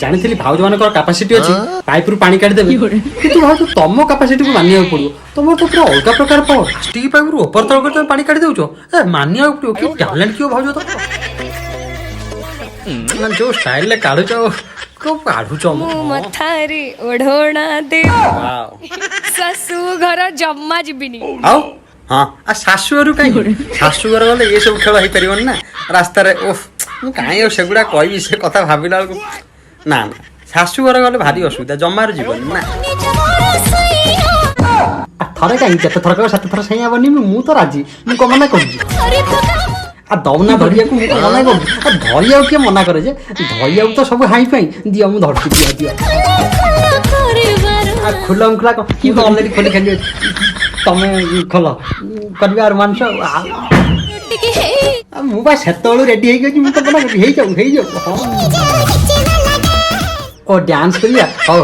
ଜାଣିଥିଲି ଭାଉଜ ମାନଙ୍କର କାପାସିଟି ଅଛି ପାଇପରୁ ପାଣି କାଢିଦେବେ କିନ୍ତୁ ଭାଉଜ ତମ କାପାସିଟିକୁ ମାନିବାକୁ ପଡିବ ତମର ତ ପୁରା ଅଲଗା ପ୍ରକାର ପାୱାର ଷ୍ଟିକ୍ ପାଇପରୁ ଉପର ତଳ କରି ତମେ ପାଣି କାଢି ଦଉଛ ମାନିବାକୁ ପଡିବ କି ଟ୍ୟାଲେଣ୍ଟ କିଏ ଭାଉଜ ତମର ଯୋଉ ଷ୍ଟାଇଲରେ କାଢୁଛ କାଢୁଛ ମଥାରେ ଓଢଣା ଦେ ଶାଶୁ ଘର ଜମା ଯିବିନି ଆଉ ହଁ ଶାଶୁଘରୁ କାହିଁକି ଶାଶୁଘର ଗଲେ ଏସବୁ ଖେଳ ହେଇପାରିବନି ନା ରାସ୍ତାରେ ଓଃ ମୁଁ କାହିଁ ଆଉ ସେଗୁଡା କହିବି ସେ କଥା ଭାବିଲା ବେଳକୁ ନା ନା ଶାଶୁଘର ଗଲେ ଭାରି ଅସୁବିଧା ଜମାରୁ ଯିବନି ନା ଥରେ କାହିଁକି ଯେତେ ଥର କହିବ ସେତେ ଥର ସେଇ ହେବନି ମୁଁ ତ ରାଜି ମୁଁ କଣ ମନା କରୁଛି ଦଉନା ଧରିବାକୁ ମୁଁ କଣ ମନା କରୁଛି ଧରିବାକୁ କିଏ ମନା କରେ ଯେ ଧରିବାକୁ ତ ସବୁ ହାଇ ପାଇଁ ଦିଅ ମୁଁ ଧରୁଛି ଦିଅ ଖୋଲ ଖୋଲା ମୁଁ ତ ଅଲରେଡି ଖୋଲି ଖାଲି ଅଛି ତମେ ଖୋଲ କରିବା ରୋମାଂସ ମୁଁ ବା ସେତେବେଳୁ ରେଡି ହେଇକି ଅଛି ମୁଁ ତ ମନା କରୁଛି ହେଇଯାଉ ଓ ଡ୍ୟାନ୍ସ କରିବା ହଉ